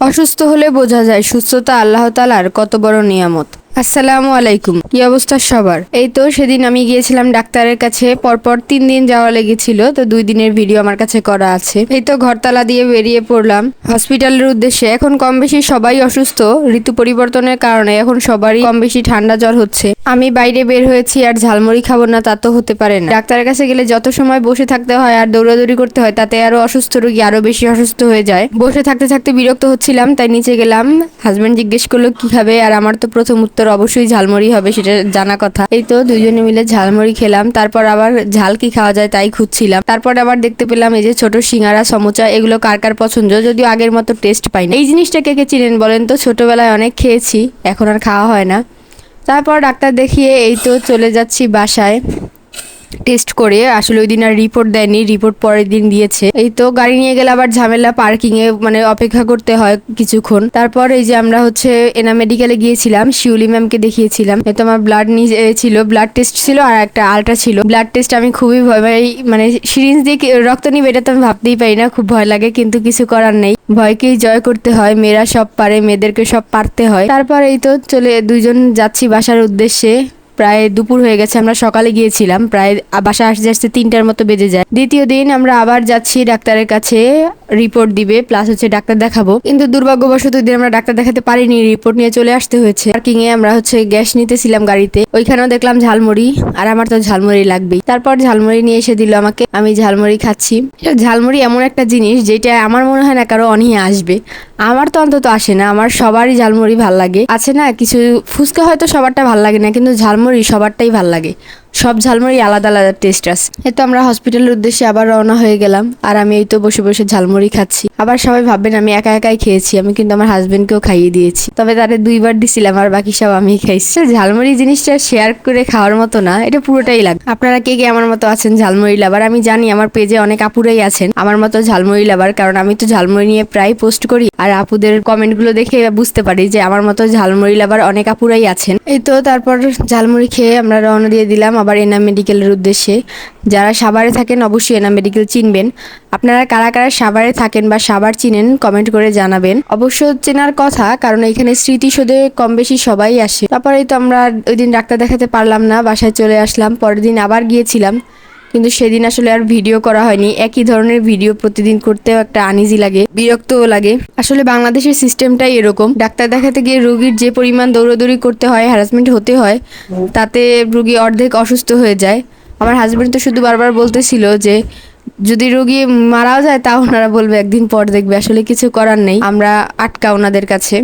অসুস্থ হলে বোঝা যায় সুস্থতা আল্লাহ তাআলার কত বড় নিয়ামত। আসসালামু আলাইকুম, কি অবস্থা সবার? এই তো সেদিন আমি গিয়েছিলাম ডাক্তারের কাছে, পরপর 3 দিন যাওয়া লেগেছিল, তো 2 দিনের ভিডিও আমার কাছে করা আছে। এই তো ঘরতালা দিয়ে বেরিয়ে পড়লাম হসপিটালের উদ্দেশ্যে। এখন কম বেশি সবাই অসুস্থ, ঋতু পরিবর্তনের কারণে এখন সবারই কম বেশি ঠান্ডা জ্বর হচ্ছে। আমি বাইরে বের হয়েছি আর ঝালমুড়ি খাবো না তা তো হতে পারে না। ডাক্তারের কাছে গেলে যত সময় বসে থাকতে হয় আর দৌড়াদৌড়ি করতে হয়, তাতে আরো অসুস্থ রোগী আরো বেশি অসুস্থ হয়ে যায়। বসে থাকতে থাকতে বিরক্ত হচ্ছিলাম, তাই নিচে গেলাম। হাজবেন্ড জিজ্ঞেস করলো কি খাবে, আর আমার তো প্রথম উত্তর অবশ্যই ঝালমুড়ি হবে, সেটা জানা কথা। এই তো দুইজনে মিলে ঝালমুড়ি খেলাম, তারপর আবার ঝাল কি খাওয়া যায় তাই খুঁজছিলাম। তারপর আবার দেখতে পেলাম এই যে ছোট সিঙ্গারা সমোচা, এগুলো কার কার পছন্দ, যদিও আগের মতো টেস্ট পাই না। এই জিনিসটা কে কে চিনেন বলেন তো? ছোটবেলায় অনেক খেয়েছি, এখন আর খাওয়া হয় না। তারপর ডাক্তার দেখিয়ে এই তো চলে যাচ্ছি বাসায় টেস্ট করে। আসলে ওই দিন আর রিপোর্ট দেয়নি, রিপোর্ট পরের দিন দিয়েছে। এই তো গাড়ি নিয়ে গেলে আবার ঝামেলা, পার্কিং এ মানে অপেক্ষা করতে হয় কিছুক্ষণ। তারপর এই যে আমরা হচ্ছে এনা মেডিকেলে গিয়েছিলাম, শিউলি ম্যামকে দেখিয়েছিলাম। এই তো আমার ব্লাড নিয়ে ছিল, ব্লাড টেস্ট ছিল আর একটা আলট্রা ছিল। ব্লাড টেস্ট আমি খুবই ভয় পাই, মানে সিরিঞ্জ দিয়ে রক্ত নিবে এটা তো আমি ভাবতেই পারি না, খুব ভয় লাগে, কিন্তু কিছু করার নেই, ভয়কেই জয় করতে হয়। মেয়েরা সব পারে, মেয়েদেরকে সব পারতে হয়। তারপর এই তো চলে দুইজন যাচ্ছি বাসার উদ্দেশ্যে। প্রায় দুপুর হয়ে গেছে, আমরা সকালে গিয়েছিলাম, প্রায় বাসা আসতে আসতে 3টার মতো বেজে যায়। দ্বিতীয় দিন আমরা আবার যাচ্ছি ডাক্তারের কাছে, রিপোর্ট দিবে প্লাস হচ্ছে ডাক্তার দেখাবো, কিন্তু দুর্ভাগ্যবশত ওই দিন আমরা ডাক্তার দেখাতে পারিনি, রিপোর্ট নিয়ে চলে আসতে হয়েছে। পার্কিং এ আমরা হচ্ছে গ্যাস নিতেছিলাম গাড়িতে, ওইখানেও দেখলাম ঝালমুড়ি, আর আমার তো ঝালমুড়ি লাগবেই। তারপর ঝালমুড়ি নিয়ে এসে দিল আমাকে, আমি ঝালমুড়ি খাচ্ছি। ঝালমুড়ি এমন একটা জিনিস যেটা আমার মনে হয় না কারো অনীহা আসবে, আমার তো অন্তত আসে না। আমার সবারই ঝালমুড়ি ভাল লাগে, আছে না কিছু ফুচকা হয়তো সবারটা ভাল লাগে না, কিন্তু ঝালমুড়ি সবারটাই ভাল লাগে। সব ঝালমুড়ি আলাদা আলাদা টেস্ট আছে। এই তো আমরা হসপিটালের উদ্দেশ্যে আবার রওনা হয়ে গেলাম, আর আমি এই তো বসে বসে ঝালমুড়ি খাচ্ছি। আবার সবাই ভাববেন আমি একা একাই খেয়েছি, আমি কিন্তু আমার হাজবেন্ডকেও খাইয়ে দিয়েছি, তবে তারে 2বার দিছিলাম আর বাকি সব আমি খাইছি। ঝালমুড়ি জিনিসটা শেয়ার করে খাওয়ার মতো না, এটা পুরোটাই লাগে। আপনারা কে কে আমার মতো আছেন ঝালমুড়ি লাভার? আমি জানি আমার পেজে অনেক আপুরাই আছেন আমার মতো ঝালমুড়ি লাভার, কারণ আমি তো ঝালমুড়ি নিয়ে প্রায় পোস্ট করি, আর আপুদের কমেন্টগুলো দেখে বুঝতে পারি যে আমার মতো ঝালমুড়ি লাভার অনেক আপুরাই আছেন। এই তো তারপর ঝালমুড়ি খেয়ে আমরা রওনা দিয়ে দিলাম আবার এনাম মেডিকেলের উদ্দেশ্যে। যারা সাভারে থাকেন অবশ্যই এনাম মেডিকেল চিনবেন। আপনারা কারা কারা সাভারে থাকেন বা সাভার চিনেন কমেন্ট করে জানাবেন, অবশ্য চেনার কথা, কারণ এখানে স্মৃতিসৌধে কম বেশি সবাই আসে। তারপরে তো আমরা ওই দিন ডাক্তার দেখাতে পারলাম না, বাসায় চলে আসলাম। পরের দিন আবার গিয়েছিলাম, কিন্তু সেদিন আসলে আর ভিডিও করা হয়নি। একই ধরনের ভিডিও প্রতিদিন করতেও একটা আনইজি লাগে, বিরক্তও লাগে। আসলে বাংলাদেশের সিস্টেমটাই এরকম, ডাক্তার দেখাতে গিয়ে রোগীর যে পরিমাণ দৌড়াদৌড়ি করতে হয়, হ্যারাসমেন্ট হতে হয়, তাতে রোগী অর্ধেক অসুস্থ হয়ে যায়। আমার হাজবেন্ড তো শুধু বারবার বলতেছিল যে যদি রোগী মারাও যায় তাও ওনারা বলবে একদিন পর দেখবে। আসলে কিছু করার নেই, আমরা আটকা ওনাদের কাছে।